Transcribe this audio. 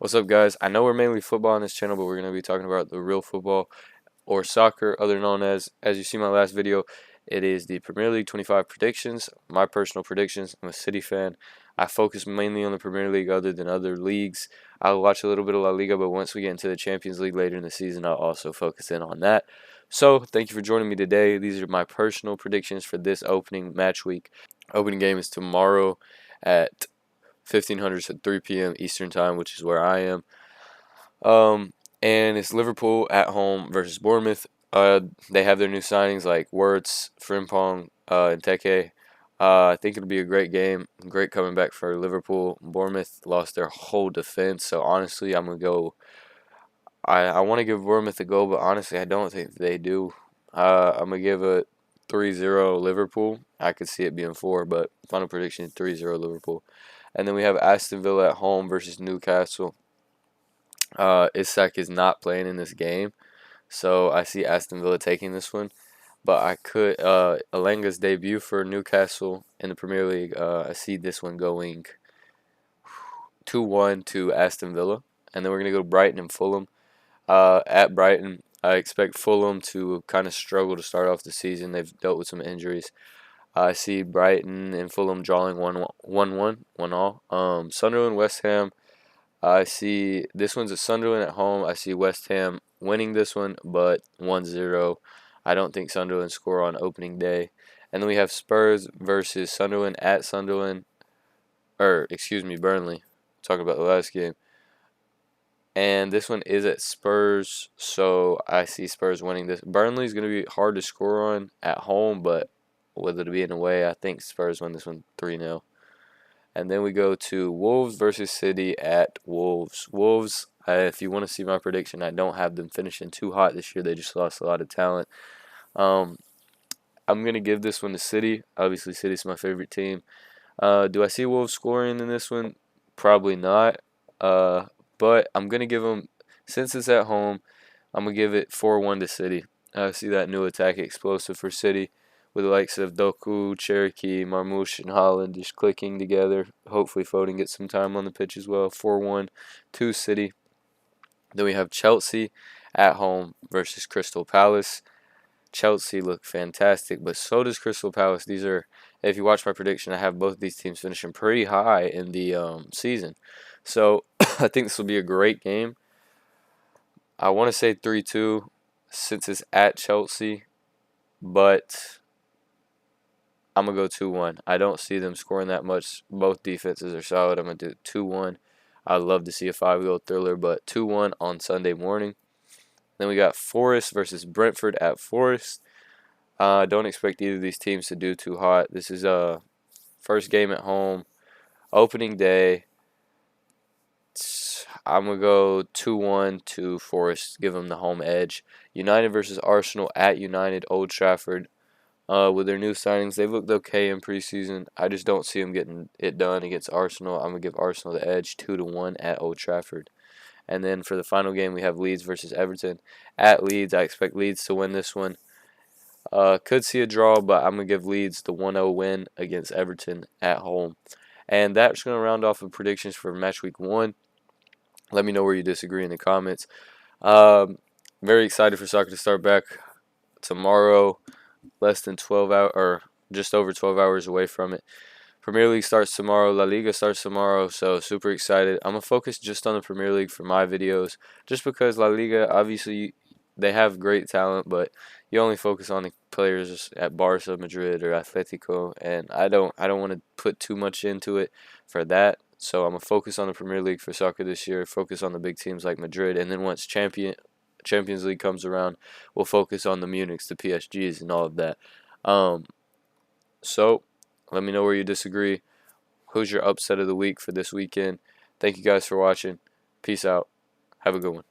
What's up, guys? I know we're mainly football on this channel, but we're going to be talking about the real football or soccer, other known as you see my last video. It is the Premier League 25 predictions, my personal predictions. I'm a City fan. I focus mainly on the Premier League other than other leagues. I'll watch a little bit of La Liga, but once we get into the Champions League later in the season, I'll also focus in on that. So, thank you for joining me today. These are my personal predictions for this opening match week. Opening game is tomorrow at 1500 to 3 p.m. Eastern Time, which is where I am. And it's Liverpool at home versus Bournemouth. They have their new signings like Wirtz, Frimpong, and Teke. I think it'll be a great game. Great coming back for Liverpool. Bournemouth lost their whole defense, so honestly, I'm gonna go. I want to give Bournemouth a go, but honestly, I don't think they do. I'm gonna give it 3-0 Liverpool. I could see it being 4, but final prediction 3-0 Liverpool. And then we have Aston Villa at home versus Newcastle. Isak is not playing in this game, so I see Aston Villa taking this one. But I could Alanga's debut for Newcastle in the Premier League. I see this one going 2-1 to Aston Villa, and then we're gonna go to Brighton and Fulham. At Brighton, I expect Fulham to kind of struggle to start off the season. They've dealt with some injuries. I see Brighton and Fulham drawing 1 all. Sunderland, West Ham. I see this one's at Sunderland at home. I see West Ham winning this one, but 1-0. I don't think Sunderland score on opening day. And then we have Spurs versus Sunderland at Sunderland. Or, excuse me, Burnley. Talking about the last game. And this one is at Spurs, so I see Spurs winning this. Burnley's going to be hard to score on at home, but with it being away, I think Spurs win this one 3-0. And then we go to Wolves versus City at Wolves. Wolves, if you want to see my prediction, I don't have them finishing too hot this year. They just lost a lot of talent. I'm going to give this one to City. Obviously, City's my favorite team. Do I see Wolves scoring in this one? Probably not. But I'm going to give them, since it's at home, I'm going to give it 4-1 to City. I see that new attack explosive for City, with the likes of Doku, Cherokee, Marmoush, and Holland just clicking together. Hopefully Foden gets some time on the pitch as well. 4-1 to City. Then we have Chelsea at home versus Crystal Palace. Chelsea look fantastic, but so does Crystal Palace. These are, if you watch my prediction, I have both of these teams finishing pretty high in the season. So I think this will be a great game. I want to say 3-2 since it's at Chelsea, but I'm going to go 2-1. I don't see them scoring that much. Both defenses are solid. I'm going to do 2-1. I'd love to see a 5-goal thriller, but 2-1 on Sunday morning. Then we got Forest versus Brentford at Forest. Don't expect either of these teams to do too hot. This is a first game at home, opening day. I'm going to go 2-1 to Forest, give them the home edge. United versus Arsenal at United, Old Trafford. With their new signings, they've looked okay in preseason. I just don't see them getting it done against Arsenal. I'm going to give Arsenal the edge 2-1 at Old Trafford. And then for the final game, we have Leeds versus Everton. At Leeds, I expect Leeds to win this one. Could see a draw, but I'm going to give Leeds the 1-0 win against Everton at home. And that's going to round off the predictions for match week 1. Let me know where you disagree in the comments. Very excited for soccer to start back tomorrow. Less than 12 hours, or just over 12 hours away from it. Premier League starts tomorrow. La Liga starts tomorrow, so super excited. I'm going to focus just on the Premier League for my videos, just because La Liga, obviously, they have great talent, but you only focus on the players at Barca, Madrid, or Atletico, and I don't want to put too much into it for that. So I'm going to focus on the Premier League for soccer this year, focus on the big teams like Madrid, and then once Champions League comes around, we'll focus on the Munichs, the PSGs, and all of that. So let me know where you disagree. Who's your upset of the week for this weekend? Thank you guys for watching. Peace out. Have a good one.